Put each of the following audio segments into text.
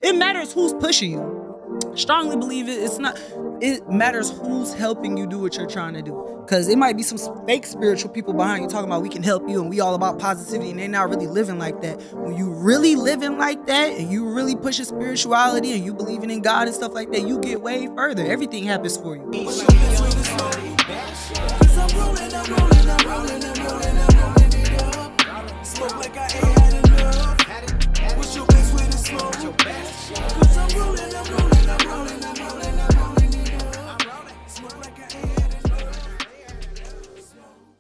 it matters who's pushing you. Strongly believe it matters who's helping you do what you're trying to do. Because it might be some fake spiritual people behind you talking about we can help you and we all about positivity, and they're not really living like that. When you really living like that and you really pushing spirituality and you believing in God and stuff like that, you get way further. Everything happens for you.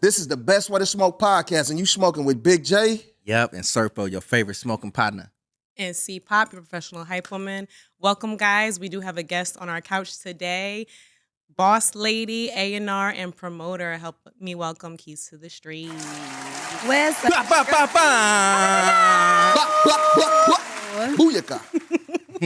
This is the Best Way to Smoke podcast, and you smoking with Big J. Yep, and Sirpo, your favorite smoking partner. And C Pop, your professional hype woman. Welcome, guys. We do have a guest on our couch today. Boss lady, A&R, and promoter. Help me welcome Keys to the Street. Where's Booyaka.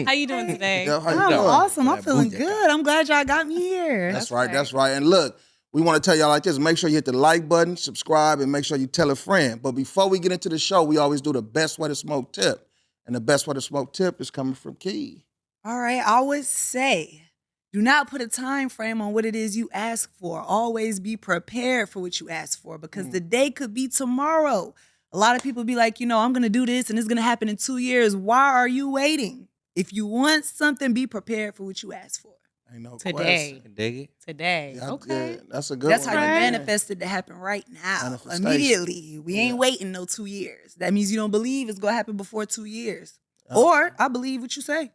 How you doing today? Yeah, how you I'm doing? awesome. I'm feeling Booyaka. good. I'm glad y'all got me here. That's right. That's right. And look, we want to tell y'all like this. Make sure you hit the like button, subscribe, and make sure you tell a friend. But before we get into the show, we always do the best way to smoke tip. And the best way to smoke tip is coming from Key. All right. I would say, do not put a time frame on what it is you ask for. Always be prepared for what you ask for, because the day could be tomorrow. A lot of people be like, I'm going to do this and it's going to happen in 2 years. Why are you waiting? If you want something, be prepared for what you ask for. Ain't no Today. question. Dig it? Today. Yeah, Okay. yeah, that's a good That's one. how you right there. manifest it to happen right now. Manifestation. Immediately. We ain't Yeah. waiting no 2 years. That means you don't believe it's going to happen before 2 years. Yep. Or I believe what you say.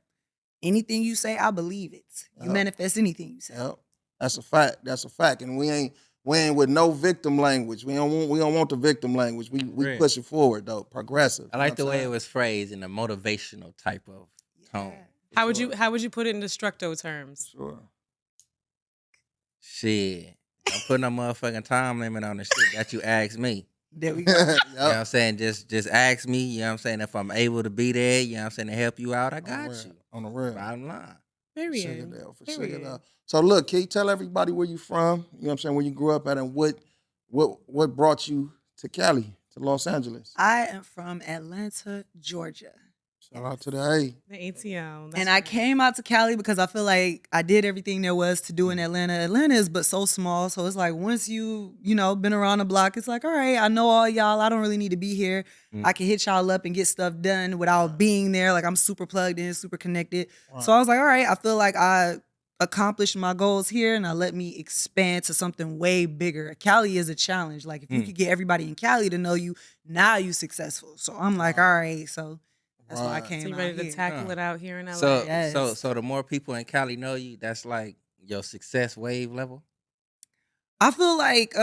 Anything you say, I believe it. You Yep. manifest anything you say. Yep. That's a fact. That's a fact. And we ain't with no victim language. We don't want the victim language. We Right. push it forward though, progressive. I like the way it was phrased in a motivational type of tone. How would you put it in destructo terms? Sure. Shit. I'm putting a motherfucking time limit on the shit that you asked me. There we go. You know what I'm saying? Just ask me, you know what I'm saying? If I'm able to be there, you know what I'm saying, to help you out, I got you. On the real. Bottom line. Period. Period. So look, Key, tell everybody where you from, you know what I'm saying, where you grew up at, and what brought you to Cali, to Los Angeles. I am from Atlanta, Georgia. Shout out to the A. The ATL. And I came out to Cali because I feel like I did everything there was to do in Atlanta. Atlanta is but so small. So it's like once you been around the block, it's like, all right, I know all y'all. I don't really need to be here. I can hit y'all up and get stuff done without being there. Like I'm super plugged in, super connected. Right. So I was like, all right, I feel like I accomplished my goals here, and now let me expand to something way bigger. Cali is a challenge. Like if you could get everybody in Cali to know you, now you successful. So I'm like, all right, so that's why I Right. came So you out ready to here. tackle it out here in LA? So Yes. so the more people in Cali know you, that's like your success wave level. I feel like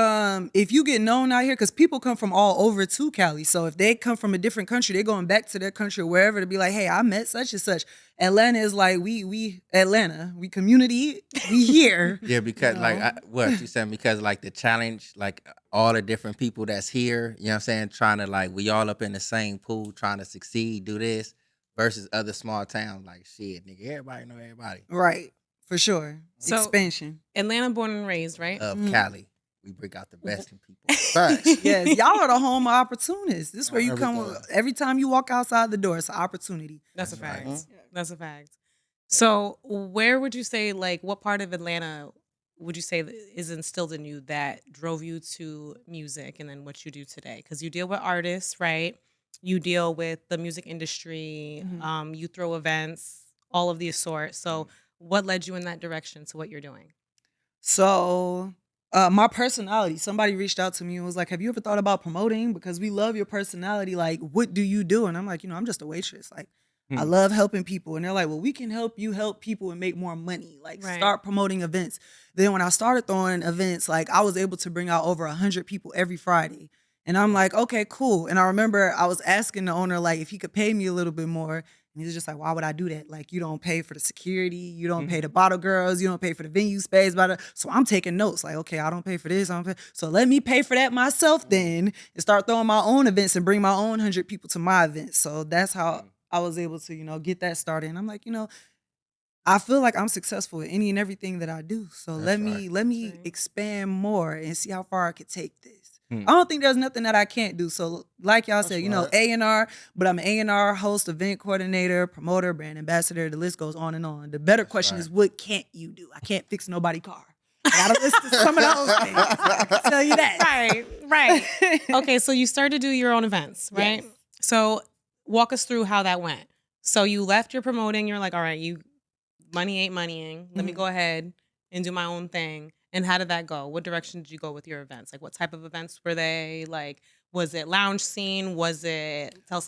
if you get known out here, because people come from all over to Cali. So if they come from a different country, they're going back to their country or wherever to be like, hey, I met such and such. Atlanta is like, we Atlanta, we community, we here. Yeah, because You like know? what you said, because like the challenge, like all the different people that's here, you know what I'm saying, trying to like we all up in the same pool, trying to succeed, do this, versus other small towns like shit, nigga, everybody know everybody. Right, for sure. So- Expansion. Atlanta born and raised, right? Of Cali, we bring out the best in people. Facts. Yes, y'all are the home of opportunities. This is where you Everything. come every time you walk outside the door, it's an opportunity. That's a That's fact. right. That's a fact. So where would you say, like, what part of Atlanta would you say is instilled in you that drove you to music and then what you do today? Because you deal with artists, right? You deal with the music industry. You throw events, all of the sort. So what led you in that direction to what you're doing? So my personality, somebody reached out to me and was like, have you ever thought about promoting? Because we love your personality. Like, what do you do? And I'm like, I'm just a waitress. Like, I love helping people. And they're like, well, we can help you help people and make more money. Like, Right. start promoting events. Then when I started throwing events, like, I was able to bring out over 100 people every Friday. And I'm like, okay, cool. And I remember I was asking the owner, like, if he could pay me a little bit more. And he was just like, why would I do that? Like, you don't pay for the security. You don't pay the bottle girls. You don't pay for the venue space. So I'm taking notes. Like, okay, I don't pay for this. I don't pay. So let me pay for that myself then and start throwing my own events and bring my own 100 people to my events. So that's how I was able to, get that started. And I'm like, I feel like I'm successful in any and everything that I do. So let me Right. expand more and see how far I could take this. Hmm. I don't think there's nothing that I can't do. So like y'all said, That's you know, right. A&R, but I'm an A&R host, event coordinator, promoter, brand ambassador. The list goes on and on. The better question right. is, what can't you do? I can't fix nobody's car. I gotta list some of those things. I can tell you that. Right. Okay, so you started to do your own events, right? Yes. So walk us through how that went. So you left your promoting, you're like, all right, money ain't moneying. Let me Mhm. go ahead and do my own thing. And how did that go? What direction did you go with your events? Like what type of events were they? Like, was it lounge scene? Tell us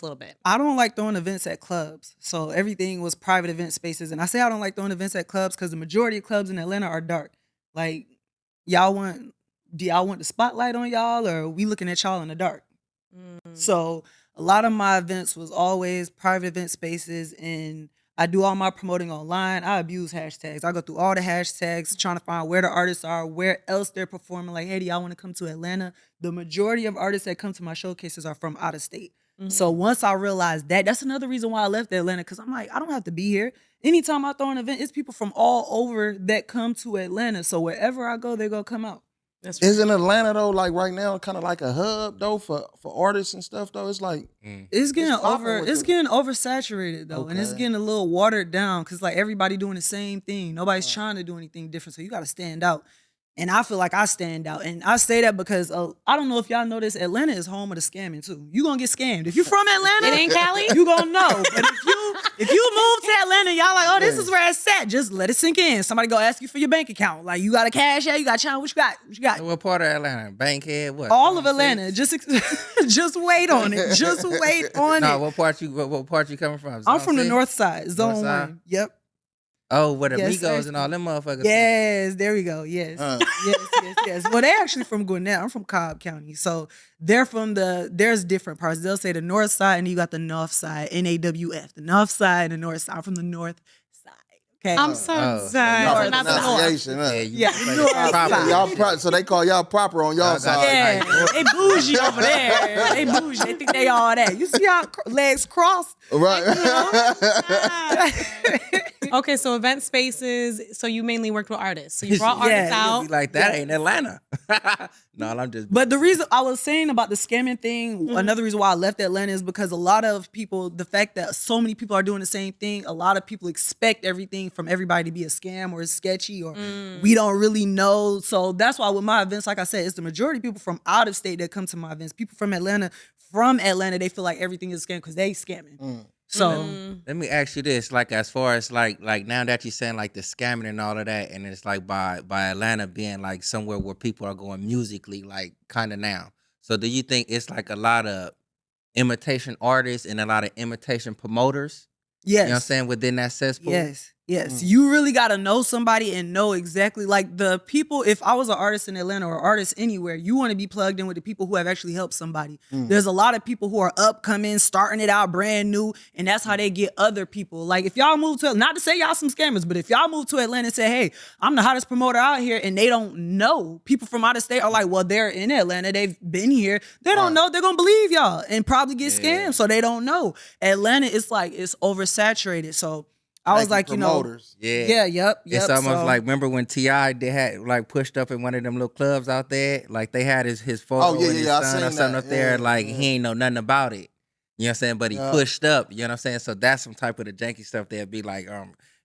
a little bit. I don't like throwing events at clubs. So everything was private event spaces. And I say I don't like throwing events at clubs because the majority of clubs in Atlanta are dark. Like, do y'all want the spotlight on y'all, or are we looking at y'all in the dark? So a lot of my events was always private event spaces, and I do all my promoting online. I abuse hashtags. I go through all the hashtags trying to find where the artists are, where else they're performing. Like, hey, do y'all want to come to Atlanta? The majority of artists that come to my showcases are from out of state. So once I realized that, that's another reason why I left Atlanta, because I'm like, I don't have to be here. Anytime I throw an event, it's people from all over that come to Atlanta. So wherever I go, they're going to come out. That's right. Isn't Atlanta though, like right now, kind of like a hub though for artists and stuff though? It's like It's getting popping with it's the- getting oversaturated though, and it's Okay. getting a little watered down because like everybody doing the same thing. Nobody's trying to do anything different, so you got to stand out. And I feel like I stand out, and I say that because I don't know if y'all know this. Atlanta is home of the scamming too. You gonna get scammed if you from Atlanta. It ain't Cali? You gonna know. But if you move to Atlanta, y'all like, oh, this is where it's at. Just let it sink in. Somebody go ask you for your bank account. Like, you got a cash out, you got challenge. What you got? What you got? What part of Atlanta? Bankhead? What? All of 36? Atlanta. Just wait on it. Just wait on No, it. what part you coming from? I'm Zone from the C? north side, zone North side? 1. Yep. Oh, where the Yes, Migos sir. and all them motherfuckers. Yes, there we go. Yes. Yes. Well, they're actually from Gwinnett. I'm from Cobb County. So they're from there's different parts. They'll say the north side, and you got the north side, NAWF, the north side and the north side. I'm from the north side. Okay. I'm so Oh, done. y'all North from Not the north. pronunciation, huh? Yeah, you Yeah, motherfuckers north proper. side. So they call y'all proper on y'all Y'all got- side. Yeah, Like, they bougie over there. They bougie. They think they all that. You see how legs crossed? Right. Okay, so event spaces. So you mainly worked with artists. So you brought artists Yeah, out. Be like that ain't Atlanta. No, I'm just. But the reason I was saying about the scamming thing, another reason why I left Atlanta is because a lot of people, the fact that so many people are doing the same thing, a lot of people expect everything from everybody to be a scam or sketchy or we don't really know. So that's why with my events, like I said, it's the majority of people from out of state that come to my events. People from Atlanta, they feel like everything is a scam because they scamming. So Let me ask you this: like, as far as like now that you're saying like the scamming and all of that, and it's like by Atlanta being like somewhere where people are going musically, like kind of now. So, do you think it's like a lot of imitation artists and a lot of imitation promoters? yes. You know what I'm saying, within that cesspool? Yes. You really got to know somebody and know exactly like the people. If I was an artist in Atlanta or artist anywhere, you want to be plugged in with the people who have actually helped somebody. There's a lot of people who are upcoming, starting it out brand new, and that's how they get other people. Like if y'all move to, not to say y'all some scammers, but if y'all move to Atlanta and say, hey, I'm the hottest promoter out here, and they don't know, people from out of state are like, well, they're in Atlanta, they've been here, they don't know, they're gonna believe y'all and probably get scammed, so they don't know. Atlanta, it's like it's oversaturated, so I was like, promoters. Yeah. Yep. It's almost so, like, remember when T.I. they had like pushed up in one of them little clubs out there? Like they had his photo Oh, yeah, and his yeah, I son or seen something that. up there. Yeah, Like yeah. he ain't know nothing about it. You know what I'm saying? But he pushed up, you know what I'm saying? So that's some type of the janky stuff that'd be like,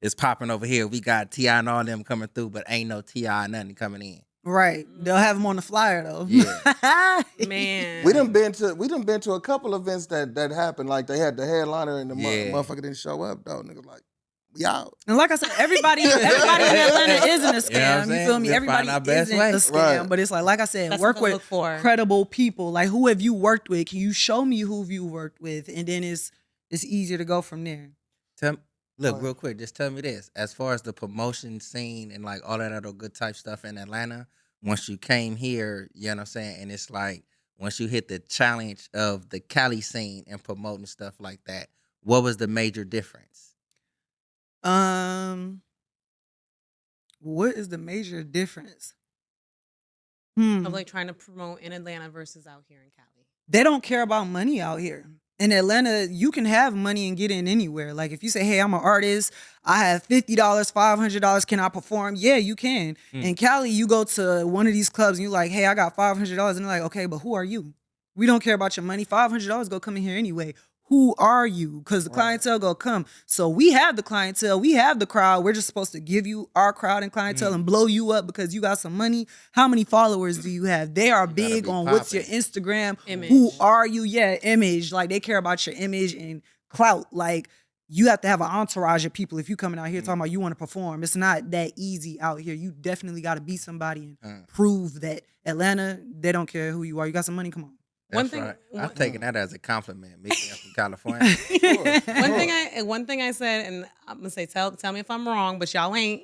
it's popping over here. We got T.I. and all them coming through, but ain't no T.I. nothing coming in. right. They'll have them on the flyer though. Yeah. Man. We done been to a couple events that happened. Like they had the headliner and the Yeah. motherfucker didn't show up though. Nigga like, y'all. And like I said, everybody in Atlanta isn't a You know what I'm scam. You saying? feel me? We'll Everybody find our best isn't way. a scam. Right. But it's like I said, That's work what to with look for. credible people. Like who have you worked with? Can you show me who you worked with? And then it's easier to go from there. Look, real quick, just tell me this. As far as the promotion scene and like all that other good type stuff in Atlanta, once you came here, you know what I'm saying? And it's like, once you hit the challenge of the Cali scene and promoting stuff like that, what was the major difference? What is the major difference? Of like trying to promote in Atlanta versus out here in Cali. They don't care about money out here. in Atlanta, you can have money and get in anywhere. Like if you say, hey, I'm an artist, I have $50, $500, can I perform? Yeah, you can. In Cali, you go to one of these clubs and you're like, hey, I got $500. And they're like, okay, but who are you? We don't care about your money. $500 go come in here anyway. Who are you? Because the clientele go come. So we have the clientele. We have the crowd. We're just supposed to give you our crowd and clientele and blow you up because you got some money. How many followers do you have? They are big be on what's your popping. Instagram. Image. Who are you? Yeah, image. Like they care about your image and clout. Like you have to have an entourage of people if you coming out here talking about you want to perform. It's not that easy out here. You definitely got to be somebody and prove that. Atlanta, they don't care who you are. You got some money, come on. That's One thing- right. I'm one- taking that as a compliment. Me being from California. One thing I said, and I'm gonna say, tell me if I'm wrong, but y'all ain't.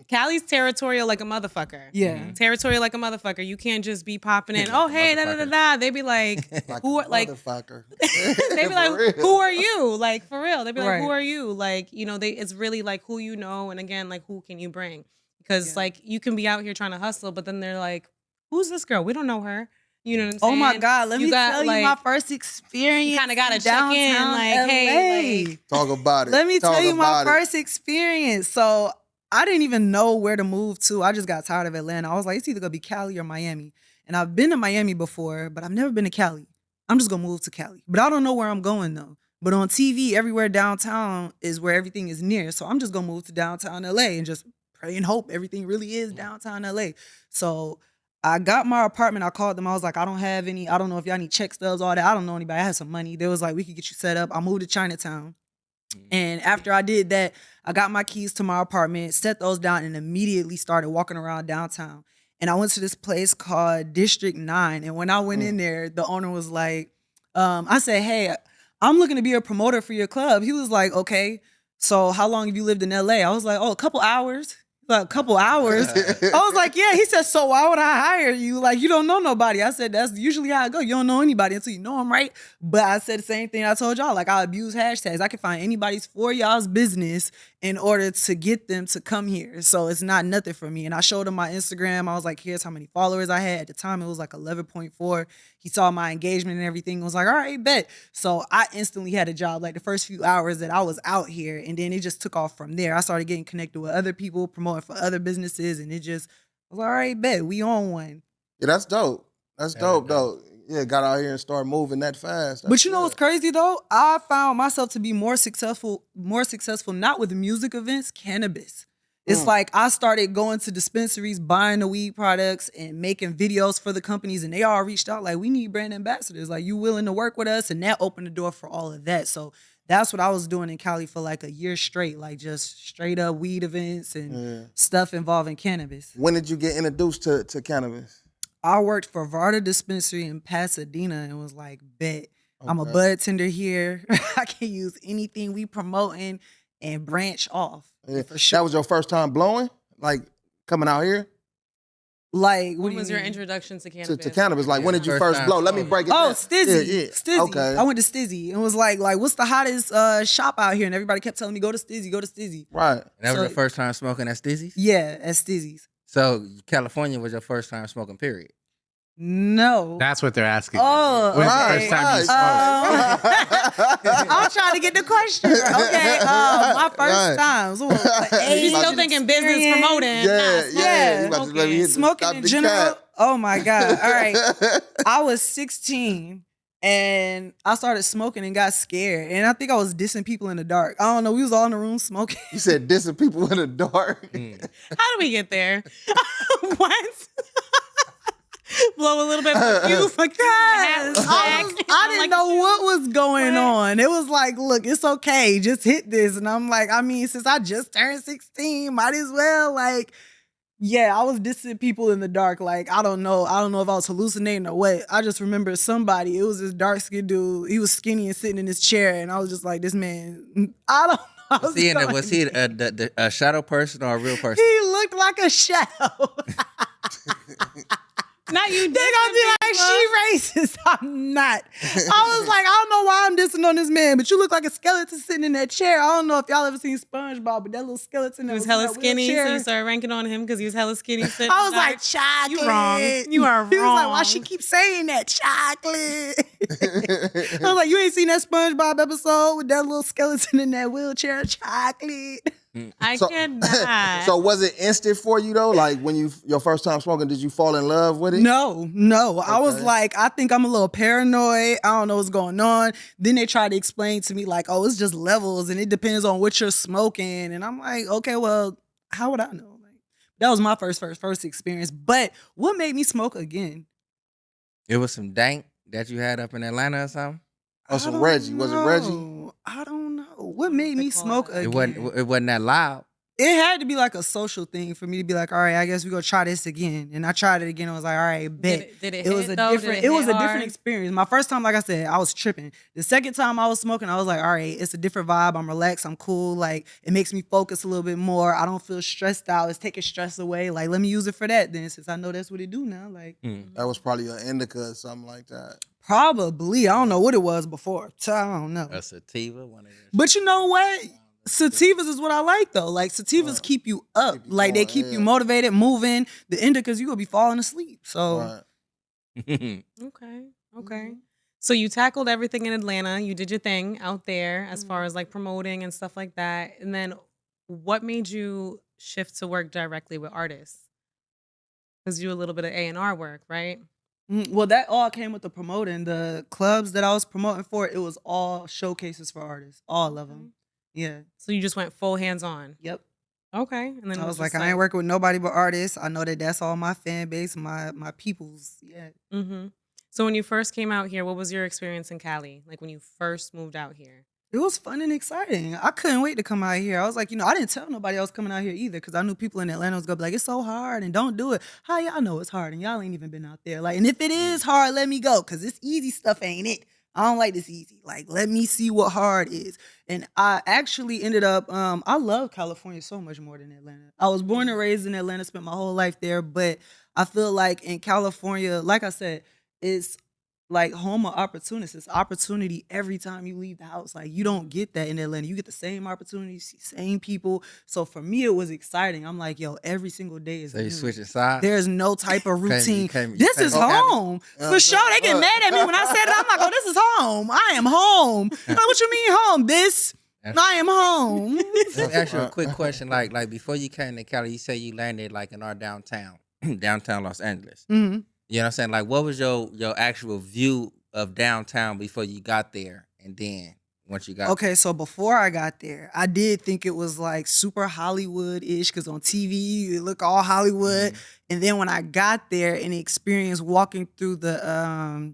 Cali's territorial like a motherfucker. Yeah. Territorial like a motherfucker. You can't just be popping in. Like Oh a hey, da da da motherfucker. da. They be like, Like who a are like? motherfucker. They be like, For real. who are you? Like for real. They be like, Right. who are you? Like it's really like who you know, and again, like who can you bring? Because Yeah. like you can be out here trying to hustle, but then they're like, who's this girl? We don't know her. You know what I'm saying? Oh my God, let You me got, tell like- you my first experience. You kinda gotta in check in, downtown like, LA. hey, like- Talk about it. Let me Talk tell you my about it. first experience. So I didn't even know where to move to. I just got tired of Atlanta. I was like, it's either gonna be Cali or Miami. And I've been to Miami before, but I've never been to Cali. I'm just gonna move to Cali. But I don't know where I'm going though. But on TV, everywhere downtown is where everything is near. So I'm just gonna move to downtown LA and just pray and hope everything really is downtown LA. So I got my apartment. I called them. I was like, I don't have any. I don't know if y'all need check stubs, all that. I don't know anybody. I had some money. They was like, we could get you set up. I moved to Chinatown. And after I did that, I got my keys to my apartment, set those down, and immediately started walking around downtown. And I went to this place called District 9. And when I went in there, the owner was like, I said, hey, I'm looking to be a promoter for your club. He was like, okay, so how long have you lived in LA? I was like, oh, a couple hours. Like, a couple hours. I was like, yeah. He said, so why would I hire you? Like, you don't know nobody. I said, that's usually how I go. You don't know anybody until you know them, right? But I said the same thing I told y'all. Like, I abuse hashtags. I can find anybody's for y'all's business in order to get them to come here. So it's not nothing for me. And I showed him my Instagram. I was like, here's how many followers I had. At the time, it was like 11.4. He saw my engagement and everything. Was like, all right, bet. So I instantly had a job like the first few hours that I was out here. And then it just took off from there. I started getting connected with other people, promoting for other businesses. And it just I was like, all right, bet. We on one. Yeah, that's dope. That's Yeah, dope, dope. though. Yeah, got out here and started moving that fast. But you know what's crazy though? I found myself to be more successful not with music events, cannabis. It's like I started going to dispensaries, buying the weed products and making videos for the companies, and they all reached out like, we need brand ambassadors. Like, you willing to work with us? And that opened the door for all of that. So that's what I was doing in Cali for like a year straight, like just straight up weed events and stuff involving cannabis. When did you get introduced to cannabis? I worked for Varda Dispensary in Pasadena and was like, bet. I'm a Okay. bud tender here. I can use anything we promoting and branch off. Yeah. For sure. That was your first time blowing? Like coming out here Like, what When do you was your mean? introduction to to, cannabis? to cannabis? Like when did you First first time blow? Let me smoking. break it Oh, down. Stizzy. Yeah, yeah. Stizzy. Okay. I went to Stizzy and was like, what's the hottest shop out here? And everybody kept telling me, go to Stizzy, go to Stizzy. Right. And that was So- your first time smoking at Stizzy's? Yeah, at Stizzy's. So California was your first time smoking, period. No. That's what they're asking. Oh, When's okay. the first time you Right. smoked? I'm trying to get the question right. Okay, my first Right. time. So, what, He's About still to- thinking business experience? promoting. Yeah, not yeah. You smoking. about to let me hit the- Smoking stop in the general. cap. Oh my God. All right. I was 16 and I started smoking and got scared. And I think I was dissing people in the dark. I don't know. We was all in the room smoking. You said dissing people in the dark. How do we get there? What? Blow a little bit for you. For Yes. I didn't know what was going on. It was like, look, it's okay. Just hit this. And I'm like, I mean, since I just turned 16, might as well. Like, yeah, I was dissing people in the dark. Like, I don't know. I don't know if I was hallucinating or what. I just remember somebody. It was this dark-skinned dude. He was skinny and sitting in his chair. And I was just like, this man, I don't know. Was he a shadow person or a real person? He looked like a shadow. Not you. They gonna be like, she racist. I'm not. I was like, I don't know why I'm dissing on this man, but you look like a skeleton sitting in that chair. I don't know if y'all ever seen SpongeBob, but that little skeleton that He was in hella that skinny, so wheelchair. you started ranking on him because he was hella skinny. I was like, chocolate. You wrong. You are He was like, why wrong. she keep saying that? Chocolate. I was like, you ain't seen that SpongeBob episode with that little skeleton in that wheelchair? Chocolate. I So- cannot. So was it instant for you though? Like when your first time smoking, did you fall in love with it? No. I was Okay. like, I think I'm a little paranoid. I don't know what's going on. Then they tried to explain to me like, oh, it's just levels and it depends on what you're smoking. And I'm like, okay, well, how would I know? Like, that was my first experience. But what made me smoke again? It was some dank that you had up in Atlanta or something. Oh, I some don't Reggie. Was it Reggie? know. I don't know. What made me call smoke it? again? It wasn't that loud. It had to be like a social thing for me to be like, all right, I guess we're gonna try this again. And I tried it again. I was like, all right, bet. Did it It was hit, a though? different. Did It was hit a different hard? experience. My first time, like I said, I was tripping. The second time I was smoking, I was like, all right, it's a different vibe. I'm relaxed. I'm cool. Like it makes me focus a little bit more. I don't feel stressed out. It's taking stress away. Like let me use it for that then, since I know that's what it do now. Like That was probably an indica or something like that. probably. I don't know what it was before. So I don't know. A sativa, one of them. But you know what? Sativas is what I like though. Like sativas Right. keep you up. Keep you Like they going, keep yeah. you motivated, moving. The indicas, you gonna be falling asleep. So Right. Okay. So you tackled everything in Atlanta. You did your thing out there as far as like promoting and stuff like that. And then what made you shift to work directly with artists? Because you do a little bit of A&R work, right? Well, that all came with the promoting. The clubs that I was promoting for, it was all showcases for artists. All of them. Yeah. So you just went full hands on. Yep. Okay. And then I it was like, just I ain't working with nobody but artists. I know that that's all my fan base, my peoples. Yeah. Mm-hmm. So when you first came out here, what was your experience in Cali? Like when you first moved out here? It was fun and exciting. I couldn't wait to come out here. I was like, I didn't tell nobody else coming out here either because I knew people in Atlanta was going to be like, it's so hard and don't do it. How y'all know it's hard and y'all ain't even been out there? Like, and if it is hard, let me go because this easy stuff ain't it. I don't like this easy. Like, let me see what hard is. And I actually ended up, I love California so much more than Atlanta. I was born and raised in Atlanta, spent my whole life there, but I feel like in California, like I said, it's like home of opportunities. It's opportunity every time you leave the house. Like you don't get that in Atlanta. You get the same opportunities, same people. So for me, it was exciting. I'm like, yo, every single day is So you new. switching sides? There's no type of You routine. can't- This is home. For sure. They get mad at me when I said it. I'm like, oh, this is home. I am home. Like, what you mean home? I am home. Let me ask you a quick question. Like before you came to Cali, you say you landed like in our downtown, downtown Los Angeles. Mhm. You know what I'm saying? Like, what was your actual view of downtown before you got there, and then once you got Okay, so before I got there, I did think it was like super Hollywood-ish because on TV it looked all Hollywood. And then when I got there and experienced walking through the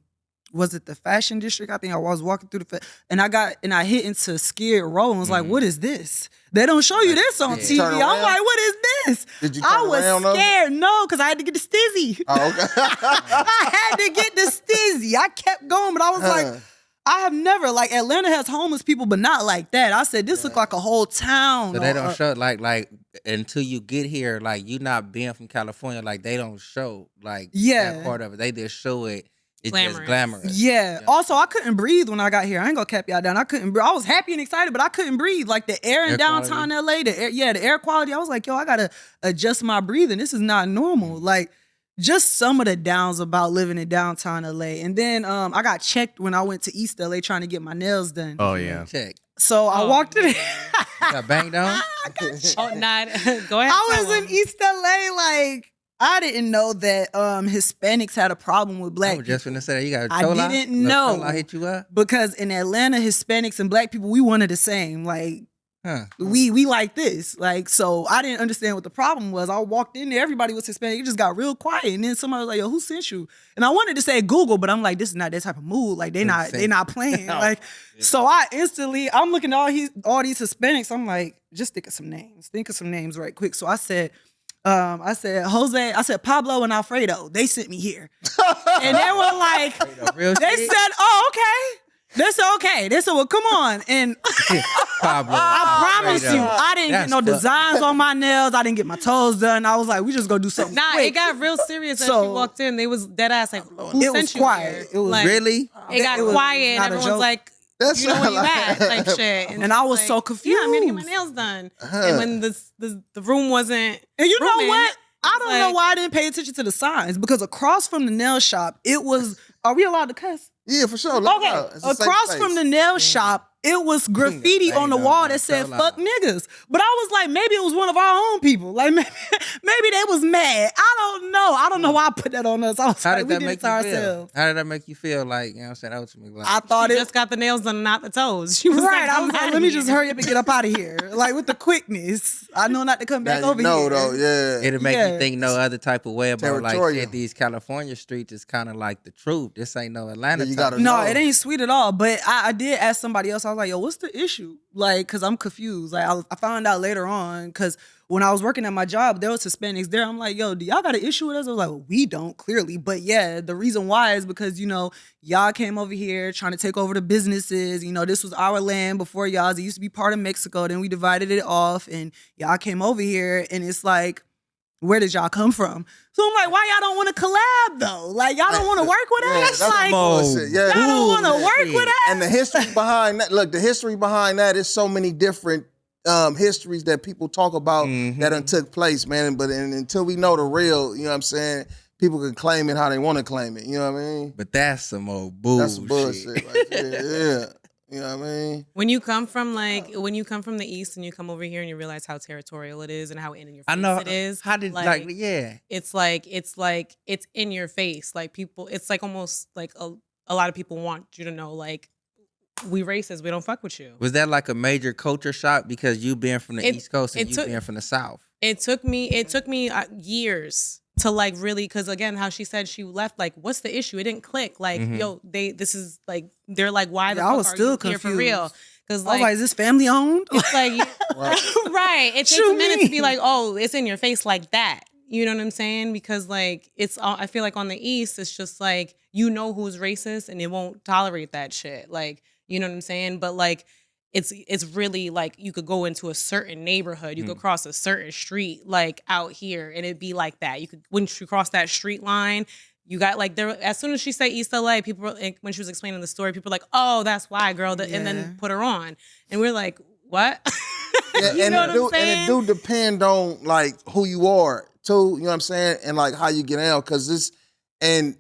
was it the fashion district? I think I was walking through and I hit into Skid Row and was like, what is this? They don't show you this on Yeah. TV. Turn I'm around? like, what is this? Did you I turn was around, though? scared. No, because I had to get the stizzy. Oh, okay. I had to get the stizzy. I kept going, but I was like, I have never, like, Atlanta has homeless people, but not like that. I said, this looked like a whole town. So they don't show like until you get here, like you not being from California, like they don't show like Yeah. that part of it. They just show it. It's Glamorous. just glamorous. Yeah. Also, I couldn't breathe when I got here. I ain't gonna cap y'all down. I couldn't breathe. I was happy and excited, but I couldn't breathe. Like the air in Air downtown LA, the air quality. I was like, yo, I gotta adjust my breathing. This is not normal. Like, just some of the downs about living in downtown LA. And then I got checked when I went to East LA trying to get my nails done. Oh yeah. Check. So I Oh, walked in. You got banged on? Oh, not. Go ahead. I tell was in them. East LA, like, I didn't know that Hispanics had a problem with I black was just people. gonna say you got a I chola. didn't Lil know. Chola hit you up? Because in Atlanta, Hispanics and black people, we one of the same. Like, Huh. we like this. Like, so I didn't understand what the problem was. I walked in there, everybody was Hispanic. It just got real quiet. And then somebody was like, yo, who sent you? And I wanted to say Google, but I'm like, this is not that type of mood. Like, they not playing. Like, so I'm looking at all these Hispanics. I'm like, just think of some names. Think of some names right quick. So I said Jose, I said Pablo and Alfredo. They sent me here. And they were like, Real they shit? said, oh, okay. They said, okay. They said, well, come on. And Pablo, I promise straight you, up. I didn't That's get no fuck- designs on my nails. I didn't get my toes done. I was like, we just gonna do something Nah, quick. it got real serious as So- she walked in. They was dead ass like, who It sent was you quiet. here? It was like, Really? It got It was quiet and not a everyone's joke. like, That's you know where you like- at? Type shit. And I was like, so Yeah, I'm gonna get my confused. nails done. And when the room wasn't And you know rooming, what? I don't know like- why I didn't pay attention to the signs because across from the nail shop, it was. Are we allowed to cuss? Yeah, for sure. Let it Okay, out. It's a safe across space. from the nail shop, it was graffiti Ain't on the no wall about that said so "fuck loud. niggas." But I was like, maybe it was one of our own people. Like maybe they was mad. I don't know. I don't know why I put that on us. I was How like, did we that did it make to you feel? ourselves. How did that make you feel? Like, you know what I'm saying? Ultimately, like, I thought she it. just got the nails done, not the toes. She was Right, like, I I'm was like, outta let me here. just hurry up and get up out of here, like with the quickness. I know not to come back Now you over know, here. though, yeah. it'll make Yeah. you think no other type of way about like Territorial. shit. These California streets is kind of like the truth. This ain't no Atlanta. Yeah, you type. gotta No, know. it ain't sweet at all. But I did ask somebody else. I was like, yo, what's the issue? Like, because I'm confused. Like, I found out later on because when I was working at my job, there was Hispanics there. I'm like, yo, do y'all got an issue with us? I was like, well, we don't, clearly. But yeah, the reason why is because, you know, y'all came over here trying to take over the businesses. You know, this was our land before y'all's. It used to be part of Mexico. Then we divided it off and y'all came over here. And it's like, where did y'all come from? So I'm like, why y'all don't want to collab though? Like, y'all don't want to work with Yeah, us? that's Like, bullshit. Yeah. y'all don't want to work shit. with us? And the history behind that, look, the history behind that is so many different histories that people talk about that done took place, man. But until we know the real, you know what I'm saying, people can claim it how they want to claim it. You know what I mean? But that's some old bullshit. That's some bullshit right there. Yeah. You know what I mean? When you come from the east and you come over here and you realize how territorial it is and how in your face I know. it is. How did like yeah? It's it's in your face. Like people, it's like almost like a lot of people want you to know like we racist. We don't fuck with you. Was that like a major culture shock because you being from the It- East Coast and it you took- being from the South? It took me years to like really, because again, how she said she left, like, what's the issue? It didn't click. Like, yo, this is like, they're like, why the Yeah, I fuck was are still you here for real? confused. Because I was like, is this family owned? it's like, right. It takes Shoot a minute to be me. like, oh, it's in your face like that. You know what I'm saying? Because like, I feel like on the East, it's just like, you know who's racist and it won't tolerate that shit. Like, you know what I'm saying? But like, it's really like you could go into a certain neighborhood, you could cross a certain street like out here and it'd be like that. You could, once you cross that street line, you got like there. As soon as she said East LA, people were, like, when she was explaining the story, people were like, "Oh, that's why, girl," and Yeah. then put her on, and we're like, "What?" Yeah, You and, know it what do, I'm saying? and it do depend on like who you are too, you know what I'm saying? And like how you get out. Cause this, and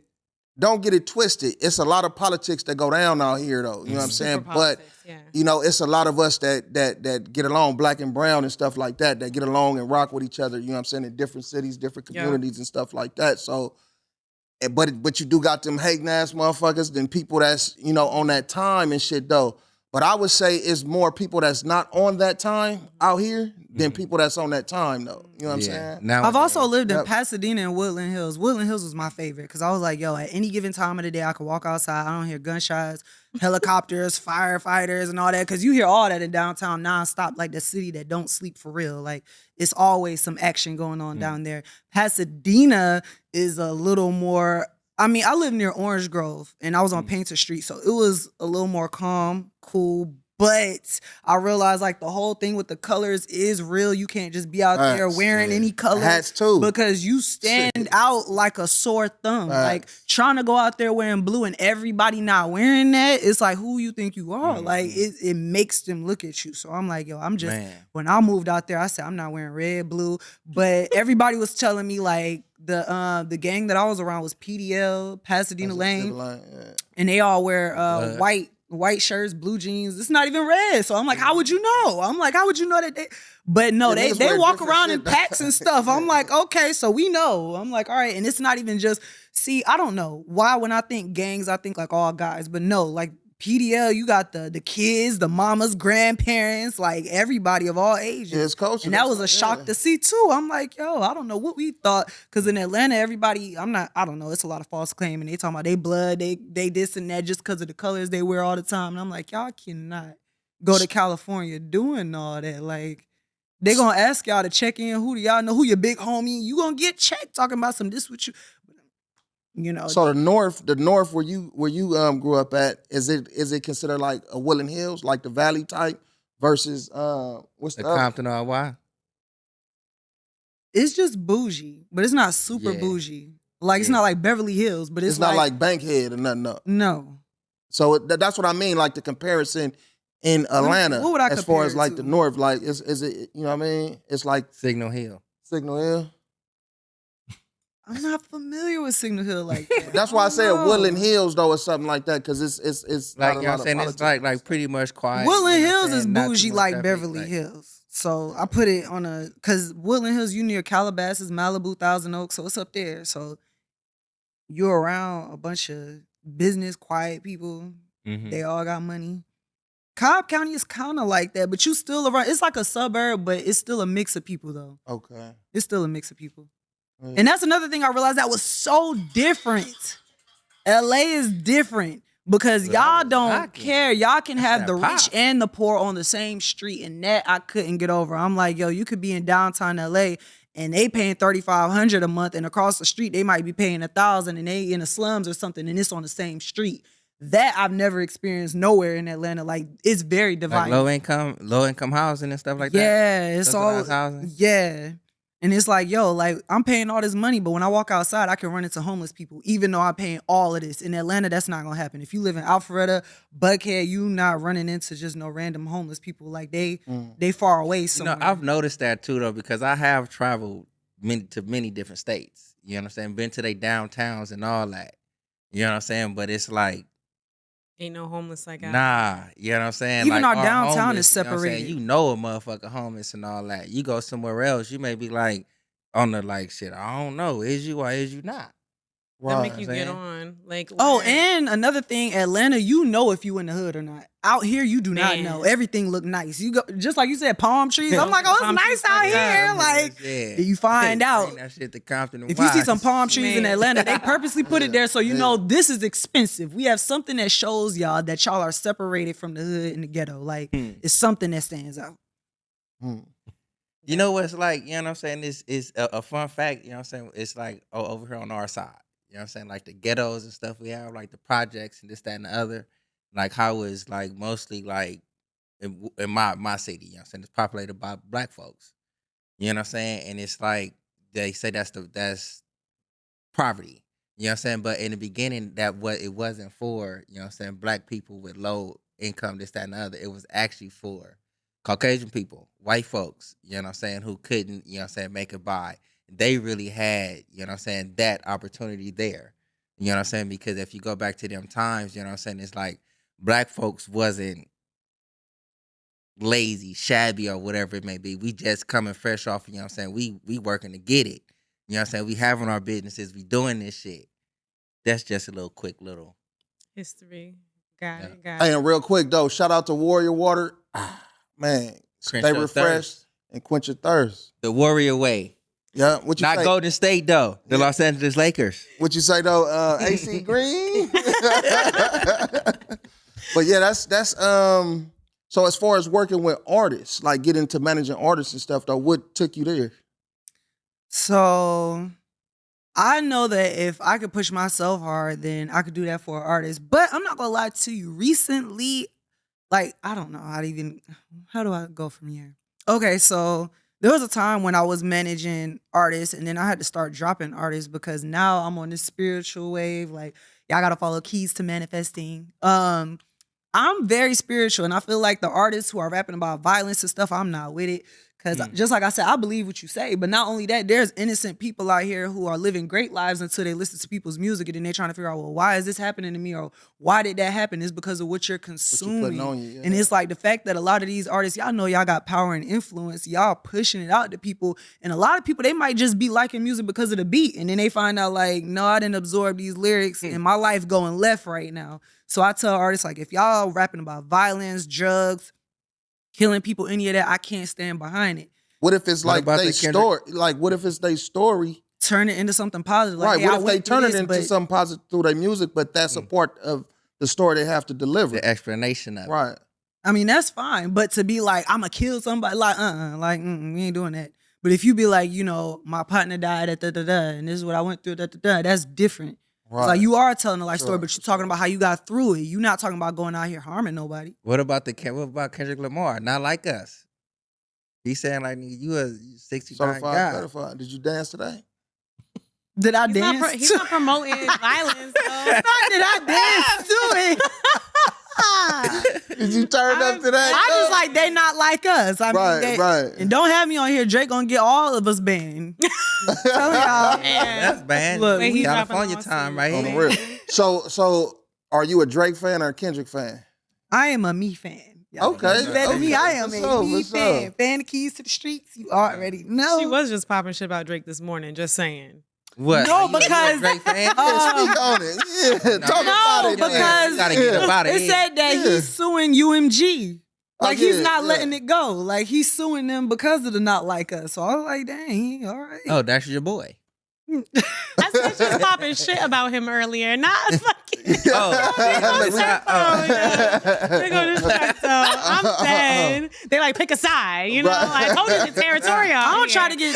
don't get it twisted. It's a lot of politics that go down out here though. You know what I'm saying? Super But politics, yeah. you know, it's a lot of us that get along, black and brown and stuff like that get along and rock with each other, you know what I'm saying, in different cities, different Yeah. communities and stuff like that. So but you do got them hating ass motherfuckers than people that's, you know, on that time and shit though. But I would say it's more people that's not on that time out here than people that's on that time though. You know what I'm saying? Now I've also lived in Yep. Pasadena and Woodland Hills. Woodland Hills was my favorite because I was like, yo, at any given time of the day, I could walk outside. I don't hear gunshots, helicopters, firefighters, and all that. Because you hear all that in downtown nonstop, like the city that don't sleep for real. Like it's always some action going on down there. Pasadena is a little more. I mean, I live near Orange Grove and I was on Painter Street, so it was a little more calm, cool. But I realized like the whole thing with the colors is real. You can't just be out there Facts, wearing yeah. any color Hats, too. because you stand out like a sore thumb. Like trying to go out there wearing blue and everybody not wearing that, it's like who you think you are. Like it makes them look at you. So I'm like, yo, I'm just when I moved out there, I said I'm not wearing red, blue. But everybody was telling me like the gang that I was around was PDL, Pasadena Lane, and they all wear white shirts, blue jeans. It's not even red. So I'm like, how would you know? I'm like, how would you know that they? But no, Yeah, they niggas wear walk different around in shit. packs and stuff. I'm like, okay, so we know. I'm like, all right, and it's not even just. See, I don't know why when I think gangs, I think like all guys, but no, like PDL, you got the kids, the mamas, grandparents, like everybody of all ages. Yeah, it's culture. And that was a That's shock yeah. to see too. I'm like, yo, I don't know what we thought. Cause in Atlanta, everybody, I don't know, it's a lot of false claim. And they talking about they blood, they this and that just because of the colors they wear all the time. And I'm like, y'all cannot go to California doing all that. Like, they gonna ask y'all to check in. Who do y'all know? Who your big homie? You gonna get checked talking about some this with you. You know, So the north where you grew up at, is it considered like a Woodland Hills, like the Valley type, versus what's The the other? Compton or why? it's just bougie, but it's not super Yeah. bougie. Like it's Yeah. not like Beverly Hills, but It's not like Bankhead or nothing. No. no. So that's what I mean, like the comparison in Atlanta, what would I as far compare as it like to? the north, like is it, you know what I mean? It's like Signal Hill. Signal Hill. I'm not familiar with Signal Hill like that. That's why I don't said know. Woodland Hills though, or something like that, because it's Like, not you a know lot what I'm of saying? It's politics. like pretty much quiet. Woodland you know what I'm Hills is saying? Not too bougie much like traffic, Beverly like- Hills. So I put it on cause Woodland Hills, you near Calabasas, Malibu, Thousand Oaks, so it's up there. So you're around a bunch of business, quiet people. Mhm. They all got money. Cobb County is kind of like that, but you still around. It's like a suburb, but it's still a mix of people though. Okay. It's still a mix of people. Yeah. And that's another thing I realized that was so different. LA is different because Well, I y'all was don't knocking. care. Y'all can That's have that the rich pop. and the poor on the same street, and that I couldn't get over. I'm like, yo, you could be in downtown LA and they paying $3,500 a month, and across the street they might be paying $1,000, and they in the slums or something, and it's on the same street. That I've never experienced nowhere in Atlanta. Like it's very Like divided. low income housing and stuff like that. Yeah, it's all Subsidized housing? yeah. And it's like, yo, like I'm paying all this money, but when I walk outside, I can run into homeless people, even though I'm paying all of this. In Atlanta, that's not gonna happen. If you live in Alpharetta, Buckhead, you not running into just no random homeless people. Like they far away You somewhere. know, I've noticed that too though, because I have traveled to many different states. You know what I'm saying? Been to their downtowns and all that. You know what I'm saying? But it's like, Ain't no homeless like nah, you know what I'm saying? Even like our downtown homeless, is you know what I'm saying? separated. You know a motherfucker homeless and all that. You go somewhere else, you may be like on the like shit. I don't know. Is you or is you not? That make Right. you Saying. get on. Like Oh, where- and another thing, Atlanta, you know if you in the hood or not. Out here, you do not Man. know. Everything look nice. You go just like you said, palm trees. I'm like, oh, it's Palm nice trees out like that. here. Like, yeah. then you find out. Bring that shit to Compton and If you see Wise. some palm trees in Man. Atlanta, they purposely put it there so you Yeah. know this is expensive. We have something that shows y'all that y'all are separated from the hood and the ghetto. Like it's something that stands out. Hmm. You know what it's like, you know what I'm saying? It's a fun fact, you know what I'm saying? It's like over here on our side. You know what I'm saying? Like the ghettos and stuff we have, like the projects and this, that, and the other. Like how it's like mostly like in my city, you know what I'm saying? It's populated by black folks. You know what I'm saying? And it's like they say that's poverty. You know what I'm saying? But in the beginning, it wasn't for, you know what I'm saying, black people with low income, this, that, and the other. It was actually for Caucasian people, white folks, you know what I'm saying, who couldn't, you know what I'm saying, make it by. They really had, you know what I'm saying, that opportunity there. You know what I'm saying? Because if you go back to them times, you know what I'm saying, it's like black folks wasn't lazy, shabby, or whatever it may be. We just coming fresh off, you know what I'm saying? We working to get it. You know what I'm saying? We having our businesses, we doing this shit. That's just a quick little. history. Got Yeah. it. Got Hey, it. and real quick though, shout out to Warrior Water. Man, Quench stay your refreshed thirst. and quench your thirst. The Warrior Way. Yeah, what you Not say? Golden State, though. The Los Angeles Lakers. What you say though? AC Green. But yeah, that's so as far as working with artists, like getting to managing artists and stuff though, what took you there? So I know that if I could push myself hard, then I could do that for an artist. But I'm not gonna lie to you. Recently, like I don't know how do I go from here? Okay, so there was a time when I was managing artists, and then I had to start dropping artists because now I'm on this spiritual wave. Like y'all gotta follow keys to manifesting. I'm very spiritual, and I feel like the artists who are rapping about violence and stuff, I'm not with it. Because just like I said, I believe what you say. But not only that, there's innocent people out here who are living great lives until they listen to people's music, and then they're trying to figure out, well, why is this happening to me? Or why did that happen? It's because of what you're consuming. on you, yeah. And it's like the fact that a lot of these artists, y'all know y'all got power and influence. Y'all pushing it out to people. And a lot of people, they might just be liking music because of the beat. And then they find out like, no, I didn't absorb these lyrics and my life going left right now. So I tell artists, like, if y'all rapping about violence, drugs, killing people, any of that, I can't stand behind it. What if it's What like about they the Kendrick- story? Like, what if it's their story? Turn it into something positive. Like, Right. hey, I What if they went through turn it this, into but something positive through their music, but that's a part of the story they have to deliver? The explanation of it. Right. I mean, that's fine. But to be like, I'm going to kill somebody, like, like, we ain't doing that. But if you be like, you know, my partner died at da-da-da, and this is what I went through, da-da-da, that's different. It's like you are telling a life Sure, story, but you're talking about how you got through it. You're not talking about going out here harming nobody. What about Kendrick Lamar? Not like us. He's saying like, nigga, you a 69 certified, guy. certified. Did you dance today? Did I He's dance? he's not promoting violence, though. Did I dance to it? Did you turn up to that? I just like they not like us. I Right, mean, right. And don't have me on here. Drake gonna get all of us banned. Tell y'all. That's bad. Look, Wait, he's California dropping time lawsuit. right On the here. real. So are you a Drake fan or a Kendrick fan? I am a me fan. Y'all Okay, know better than me. okay. I am For a sure, me for sure. fan. Fan the keys to the streets. You already know. She was just popping shit about Drake this morning, just saying. What? No, You a because- Drake fan? Yeah, speak on it. Yeah, talk about it. No, man. because You gotta get up out of it here. said that Yeah. he's suing UMG. Like he's yeah, not yeah. letting it go. Like he's suing them because of the not like us. So I was like, dang, all right. Oh, that's your boy. I said she was popping shit about him earlier, not fucking. Oh, They go to I'm dead. They like pick a side, you know. Right. I told you the territorial. I don't try to get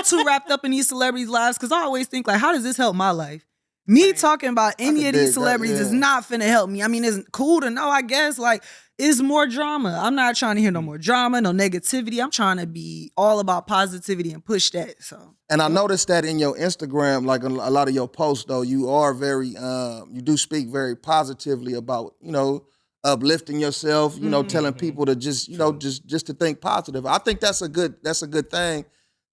too wrapped up in these celebrities' lives because I always think like, how does this help my life? Me Right. talking about any can of dig these that, celebrities is yeah. not finna help me. I mean, it's cool to know, I guess. Like, it's more drama. I'm not trying to hear no more drama, no negativity. I'm trying to be all about positivity and push that. So And I noticed that in your Instagram, like a lot of your posts, though, you are very, you do speak very positively about, uplifting yourself, telling people to just, just to think positive. I think that's a good thing,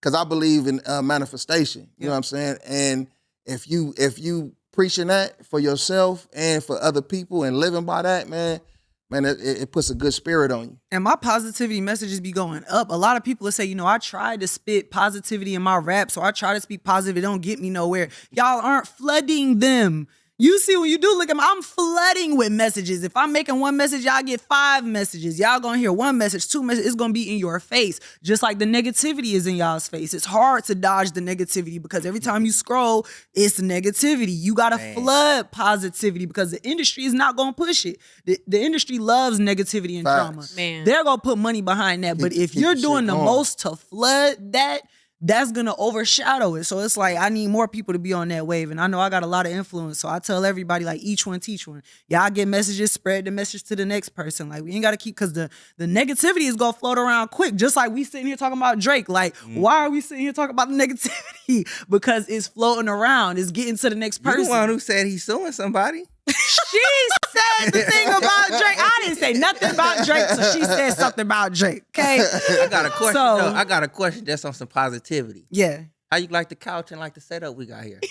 because I believe in manifestation. You know what I'm saying? And if you preaching that for yourself and for other people and living by that, man, it puts a good spirit on you. and my positivity messages be going up. A lot of people will say, I tried to spit positivity in my rap, so I try to speak positive. It don't get me nowhere. Y'all aren't flooding them. You see, when you do look at me, I'm flooding with messages. If I'm making one message, y'all get 5 messages. Y'all gonna hear 1 message, 2 messages. It's gonna be in your face, just like the negativity is in y'all's face. It's hard to dodge the negativity because every time you scroll, it's negativity. You gotta flood positivity because the industry is not gonna push it. The industry loves negativity and Facts. drama. Man. They're gonna put money behind that. But if keep you're the doing shit the going. most to flood that, that's gonna overshadow it. So it's like I need more people to be on that wave. And I know I got a lot of influence. So I tell everybody, like, each one teach one. Y'all get messages, spread the message to the next person. Like, we ain't gotta keep, because the negativity is gonna float around quick. Just like we sitting here talking about Drake. Like, why are we sitting here talking about the negativity? Because it's floating around. It's getting to the next You person. the one who said he's suing somebody. She said the thing about Drake. I didn't say nothing about Drake, so she said something about Drake. Okay. I got a question. So- No, I got a question just on some positivity. Yeah. How you like the couch and like the setup we got here?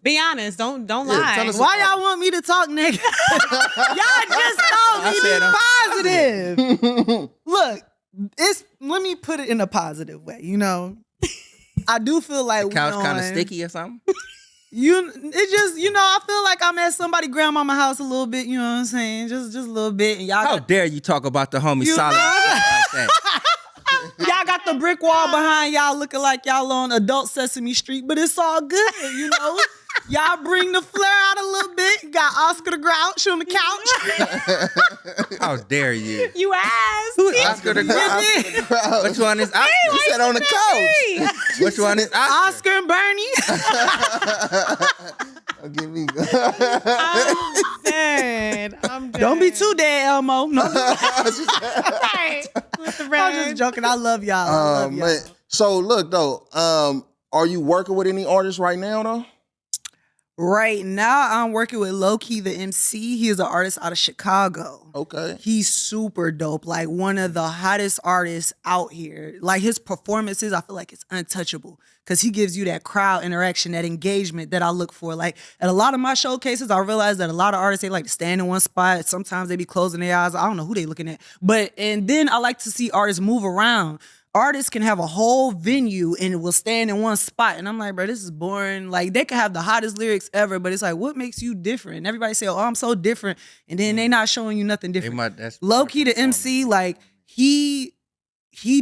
Be honest. Don't Yeah, lie. tell us- Why y'all want me to talk negative? Y'all just told me I said to be positive. Look, let me put it in a positive way. I do feel like The couch we kind of on- sticky or something? It just, I feel like I'm at somebody grandmama house a little bit. You know what I'm saying? Just a little bit. And y'all How got, dare you talk about the homie You- Solid like that? y'all got the brick wall behind y'all, looking like y'all on adult Sesame Street, but it's all good. Y'all bring the flair out a little bit. Got Oscar the Grouch on the couch. How dare you? You asked. Oscar the Grouch. Which one is Oscar? You said on the couch. Which one is Oscar? Oscar and Bernie. Give me. I'm dead. Don't be too dead, Elmo. No, Right. With the I'm red. just joking. I love y'all. I love y'all. Man. So look though, are you working with any artists right now though? Right now, I'm working with Loki, the MC. He is an artist out of Chicago. Okay. He's super dope. Like one of the hottest artists out here. Like his performances, I feel like it's untouchable because he gives you that crowd interaction, that engagement that I look for. Like at a lot of my showcases, I realize that a lot of artists, they like to stand in one spot. Sometimes they be closing their eyes. I don't know who they looking at. And then I like to see artists move around. Artists can have a whole venue and it will stand in one spot. And I'm like, bro, this is boring. Like they can have the hottest lyrics ever, but it's like, what makes you different? And everybody say, oh, I'm so different. And then they not showing you nothing different. Low-key, the MC, like he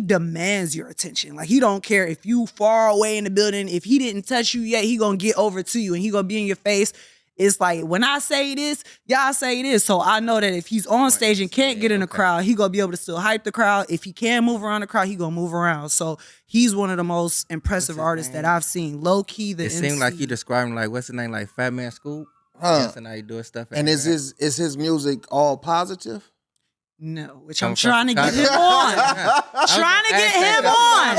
demands your attention. Like he don't care if you far away in the building. If he didn't touch you yet, he gonna get over to you and he gonna be in your face. it's like when I say this, y'all say this. So I know that if he's on stage and can't get in the crowd, he gonna be able to still hype the crowd. If he can move around the crowd, he gonna move around. So he's one of the most impressive artists that I've seen. Low key, the It MC. seemed like you described him like, what's the name, like Fat Man Scoop? Huh. Yes, and how you doing stuff. And is his music all positive? No, which Coming I'm from trying to get Chicago. him on. Trying to get him on.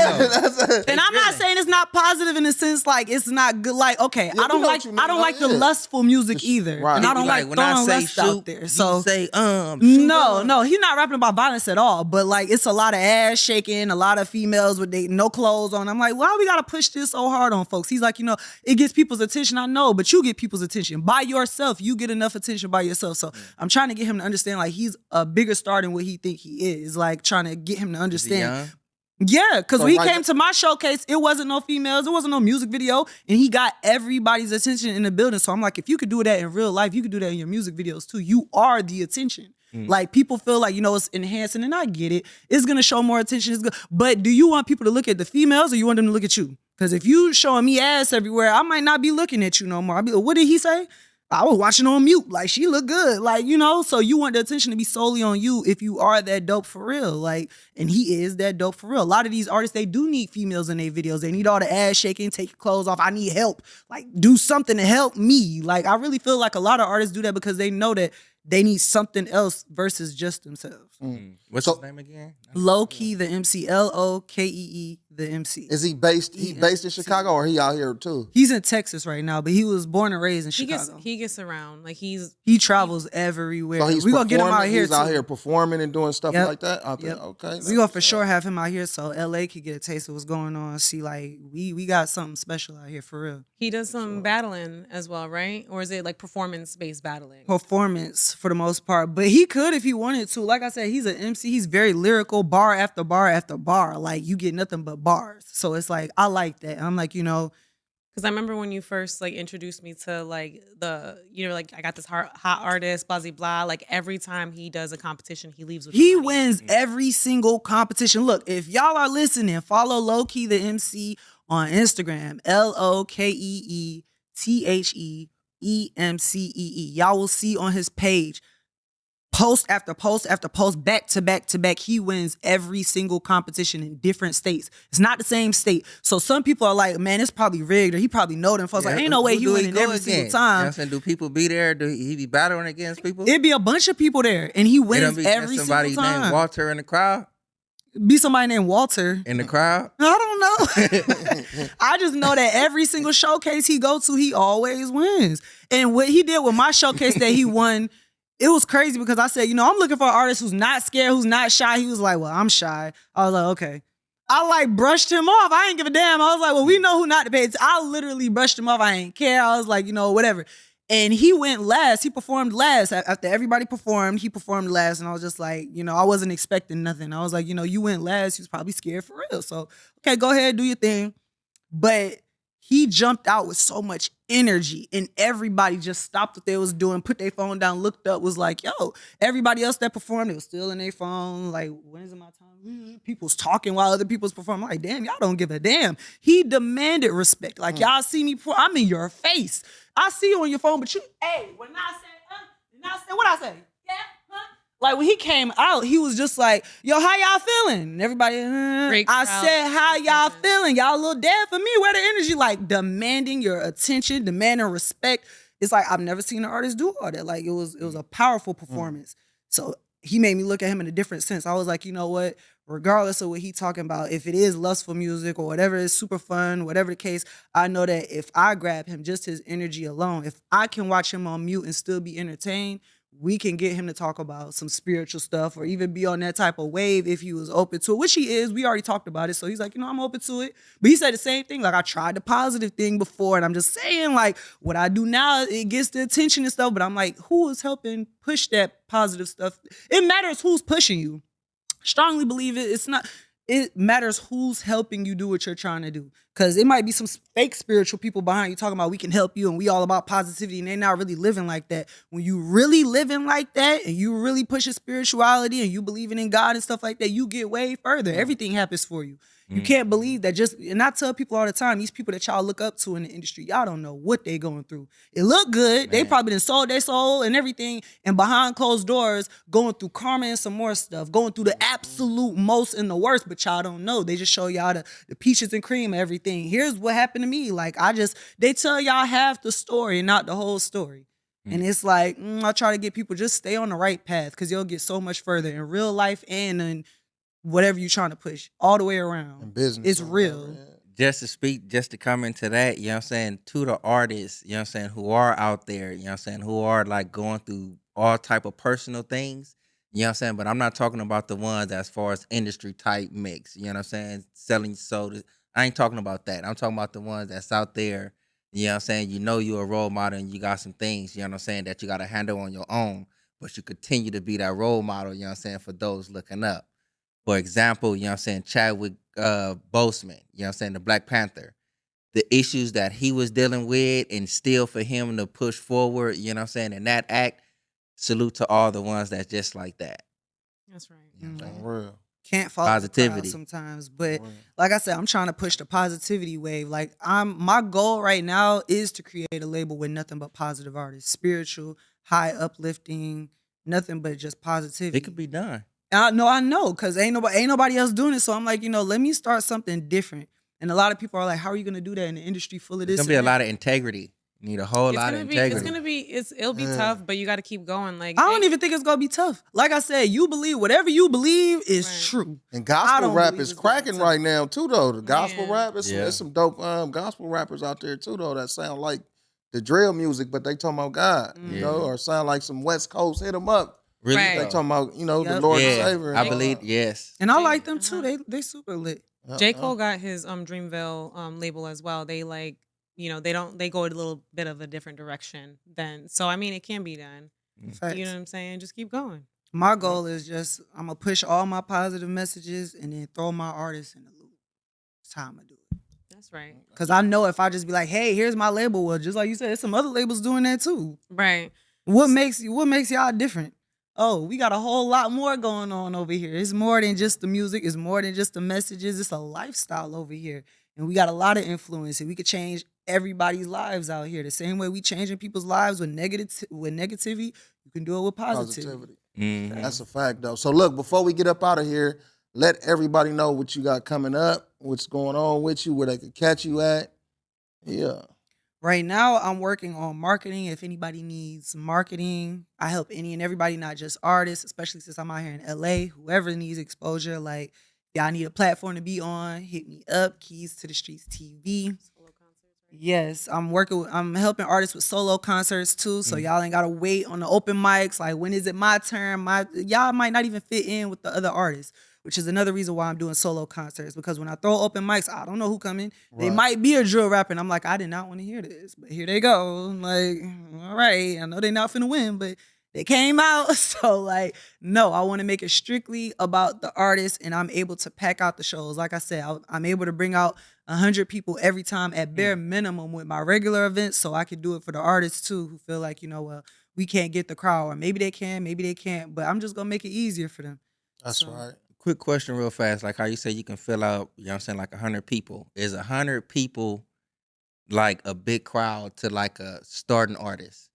And I'm not saying it's not positive in the sense like it's not good. Like, okay, Yeah, I don't we know like what you mean. I don't like the Yeah. lustful music either. Right. And I don't like when I throwing say lust out shoot, there. you So say no, no, he's not rapping about violence at all. But like it's a lot of ass shaking, a lot of females with no clothes on. I'm like, why we gotta push this so hard on folks? He's like, it gets people's attention. I know, but you get people's attention by yourself. You get enough attention by yourself. So I'm trying to get him to understand like he's a bigger star than what he think he is. Like trying to get him to understand. Yeah, because So when he right came to my showcase, it wasn't no females, it wasn't no music video, and he got everybody's attention in the building. So I'm like, if you could do that in real life, you could do that in your music videos too. You are the attention. Like people feel like, it's enhancing, and I get it. It's gonna show more attention. It's good. But do you want people to look at the females or you want them to look at you? Because if you showing me ass everywhere, I might not be looking at you no more. I'll be like, what did he say? I was watching on mute. Like, she looked good. Like, so you want the attention to be solely on you if you are that dope for real. Like, and he is that dope for real. A lot of these artists, they do need females in their videos. They need all the ass shaking, take your clothes off. I need help. Like, do something to help me. Like, I really feel like a lot of artists do that because they know that they need something else versus just themselves. What's his name again? Low Key, the MC. Lokee, the MC. Is he based in Chicago or he out here too? He's in Texas right now, but he was born and raised in He Chicago. gets around. Like He travels everywhere. So he's We're gonna get him out here He's too. out here performing and doing stuff Yep. like that. Out there. Yep. Okay. We gonna for sure have him out here so LA could get a taste of what's going on. See, like we got something special out here for real. He does some battling as well, right? Or is it like performance-based battling? Performance for the most part, but he could if he wanted to. Like I said, he's an MC. He's very lyrical, bar after bar after bar. Like you get nothing but bars. So it's like I like that. I'm like, Because I remember when you first like introduced me to like like I got this hot artist, blah blah blah. Like every time he does a competition, he leaves with he money. wins every single competition. Look, if y'all are listening, follow Low Key the MC on Instagram, LOKEETHEEMCEE. Y'all will see on his page, post after post after post, back to back to back. He wins every single competition in different states. It's not the same state. So some people are like, man, it's probably rigged, or he probably know them folks. Like, ain't no way he winning every single time. You know what I'm saying? Do people be there? Do he be battling against people? It'd be a bunch of people there, and he It don't wins be every just single somebody time. named Walter in the crowd? Be somebody named Walter. In the crowd? I don't know. I just know that every single showcase he go to, he always wins. And what he did with my showcase that he won, it was crazy because I said, I'm looking for an artist who's not scared, who's not shy. He was like, well, I'm shy. I was like, okay. I like brushed him off. I ain't give a damn. I was like, well, we know who not to pay. I literally brushed him off. I ain't care. I was like, whatever. And he went last. He performed last. After everybody performed, he performed last. And I was just like, I wasn't expecting nothing. I was like, you went last. He was probably scared for real. So, okay, go ahead, do your thing. But he jumped out with so much energy, and everybody just stopped what they was doing, put their phone down, looked up, was like, yo, everybody else that performed, it was still in their phone. Like, when is it my time? People's talking while other people's performing. I'm like, damn, y'all don't give a damn. He demanded respect. Like, y'all see me perform, I'm in your face. I see you on your phone, but when I said, what I say? Yeah, huh? Like, when he came out, he was just like, yo, how y'all feeling? And everybody, I said, how y'all feeling? Y'all a little dead for me. Where the energy? Like, demanding your attention, demanding respect. It's like, I've never seen an artist do all that. Like, it was a powerful performance. So he made me look at him in a different sense. I was like, you know what? Regardless of what he talking about, if it is lustful music or whatever is super fun, whatever the case, I know that if I grab him, just his energy alone, if I can watch him on mute and still be entertained, we can get him to talk about some spiritual stuff or even be on that type of wave if he was open to it, which he is. We already talked about it. So he's like, I'm open to it. But he said the same thing. Like, I tried the positive thing before, and I'm just saying, like, what I do now, it gets the attention and stuff. But I'm like, who is helping push that positive stuff? It matters who's pushing you. Strongly believe it. It matters who's helping you do what you're trying to do. Because it might be some fake spiritual people behind you talking about we can help you and we all about positivity, and they're not really living like that. When you really living like that and you really pushing spirituality and you believing in God and stuff like that, you get way further. Everything happens for you. You can't believe that and I tell people all the time, these people that y'all look up to in the industry, y'all don't know what they going through. It look good. They probably done sold their soul and everything, and behind closed doors, going through karma and some more stuff, going through the absolute most and the worst, but y'all don't know. They just show y'all the peaches and cream and everything. Here's what happened to me. Like, they tell y'all half the story and not the whole story. And it's like, I try to get people just stay on the right path because you'll get so much further in real life and in whatever you're trying to push all the way around. In business. It's real. Just to come into that, you know what I'm saying, to the artists, you know what I'm saying, who are out there, you know what I'm saying, who are like going through all type of personal things, you know what I'm saying, but I'm not talking about the ones as far as industry type mix, you know what I'm saying, selling soda. I ain't talking about that. I'm talking about the ones that's out there, you know what I'm saying, you're a role model and you got some things, you know what I'm saying, that you got to handle on your own, but you continue to be that role model, you know what I'm saying, for those looking up. For example, you know what I'm saying, Chadwick Boseman, you know what I'm saying, the Black Panther, the issues that he was dealing with and still for him to push forward, you know what I'm saying, in that act, salute to all the ones that's just like that. That's right. You know what I'm saying? Real. Can't follow the crowd Positivity. sometimes, but like I said, I'm trying to push the positivity wave. Like my goal right now is to create a label with nothing but positive artists, spiritual, high uplifting, nothing but just positivity. It could be done. I know, because ain't nobody else doing it. So I'm like, let me start something different. And a lot of people are like, how are you gonna do that in the industry full of this? It's gonna be a lot of integrity. You need a whole lot of integrity. It'll be tough, but you got to keep going. Like, I don't even think it's gonna be tough. Like I said, you believe whatever you believe is Right. true. And I gospel don't rap believe is it's gonna be cracking tough. right now too, though. The gospel Yeah. rap, there's some dope gospel rappers out there too, though, that sound like the drill music, but they talking about God, you know, or sound like some West Coast hit 'em up. Really? Right. They talking about, the Yep. Lord and Yeah, Savior. I believe, yes. And I like them too. They super lit. J. Cole got his Dreamville label as well. They they go a little bit of a different direction than, so I mean it can be done. Facts. You know what I'm saying? Just keep going. My goal is just I'm gonna push all my positive messages and then throw my artists in the loop. It's how I'm gonna do it. That's right. Cause I know if I just be like, hey, here's my label, well, just like you said, there's some other labels doing that too. Right. What makes y'all different? Oh, we got a whole lot more going on over here. It's more than just the music. It's more than just the messages. It's a lifestyle over here. And we got a lot of influence. And we could change everybody's lives out here. The same way we changing people's lives with negativity, you can do it with positivity. Mhm. That's a fact, though. So look, before we get up out of here, let everybody know what you got coming up, what's going on with you, where they can catch you at. Yeah. Right now, I'm working on marketing. If anybody needs marketing, I help any and everybody, not just artists, especially since I'm out here in LA. Whoever needs exposure, like, y'all need a platform to be on, hit me up. Keys to the Streets TV. Yes, I'm helping artists with solo concerts too. So y'all ain't gotta wait on the open mics. Like, when is it my turn? Y'all might not even fit in with the other artists, which is another reason why I'm doing solo concerts. Because when I throw open mics, I don't know who coming. They Right. might be a drill rapper, and I'm like, I did not want to hear this, but here they go. I'm like, all right, I know they not finna win, but they came out. So like, no, I want to make it strictly about the artist, and I'm able to pack out the shows. Like I said, I'm able to bring out 100 people every time at bare minimum with my regular events, so I can do it for the artists too, who feel like, well, we can't get the crowd, or maybe they can, maybe they can't, but I'm just gonna make it easier for them. That's right. Quick question real fast. Like how you say you can fill out, you know what I'm saying, like 100 people. Is 100 people like a big crowd to like a starting artist?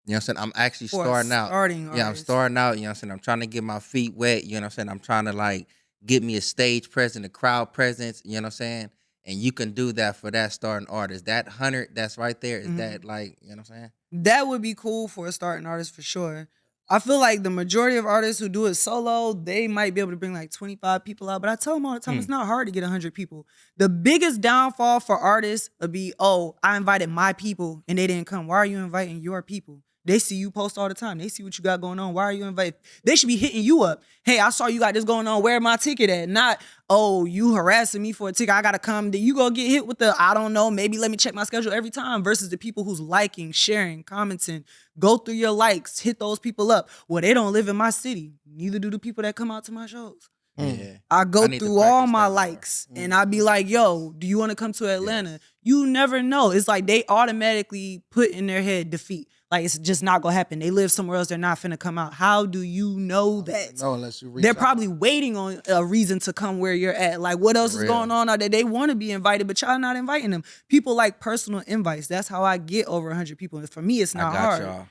You know what I'm saying? I'm actually For a starting out. starting Yeah, I'm artist. starting out, you know what I'm saying? I'm trying to get my feet wet, you know what I'm saying? I'm trying to like get me a stage presence, a crowd presence, you know what I'm saying? And you can do that for that starting artist. That 100 that's right there, is that like, you know what I'm saying? That would be cool for a starting artist for sure. I feel like the majority of artists who do it solo, they might be able to bring like 25 people out. But I tell them all the time, it's not hard to get 100 people. The biggest downfall for artists would be, oh, I invited my people and they didn't come. Why are you inviting your people? They see you post all the time. They see what you got going on. Why are you invited? They should be hitting you up. Hey, I saw you got this going on. Where my ticket at? Not, oh, you harassing me for a ticket. I got to come. Then you go get hit with the, I don't know, maybe let me check my schedule every time, versus the people who's liking, sharing, commenting. Go through your likes. Hit those people up. Well, they don't live in my city. Neither do the people that come out to my shows. Yeah. I go need to through all practice my that more. likes and I be like, yo, do you want to come to Atlanta? Yes. You never know. It's like they automatically put in their head defeat. Like it's just not gonna happen. They live somewhere else. They're not finna come out. How do you know that? No, unless you reach They're out. probably waiting on a reason to come where you're at. Like what else is real. going on out there? They want to be invited, but y'all not inviting them. People like personal invites. That's how I get over 100 people. And for me, it's I not got hard. y'all.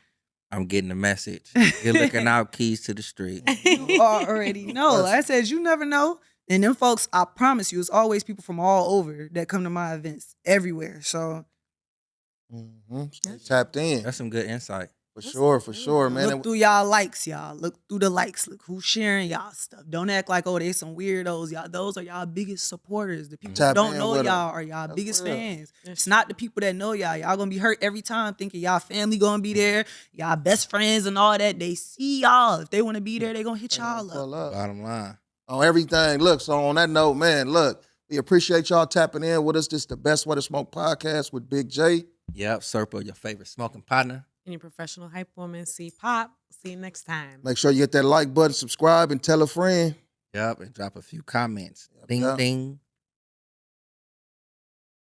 I'm getting the message. You're looking out, keys to the street. You already know. Listen. Like I said, you never know. And them folks, I promise you, it's always people from all over that come to my events everywhere. So Stay tapped in. That's some good insight. For sure, man. look through y'all likes, y'all. Look through the likes. Look who's sharing y'all stuff. Don't act like, oh, they some weirdos. Y'all, those are y'all biggest supporters. The people who Tap don't in know with 'em. y'all are y'all That's biggest real. fans. It's not the people that know y'all. Y'all gonna be hurt every time thinking y'all family gonna be there, y'all best friends and all that. They see y'all. If they want to be there, they gonna hit y'all up. Pull up. Bottom line. On everything. Look, so on that note, man, look, we appreciate y'all tapping in with us. This is the Best Way to Smoke podcast with Big J. Yep, Sirpo, your favorite smoking partner. And your professional hype woman, C Pop. See you next time. Make sure you hit that like button, subscribe, and tell a friend. Yep, and drop a few comments. Ding, Yep. ding.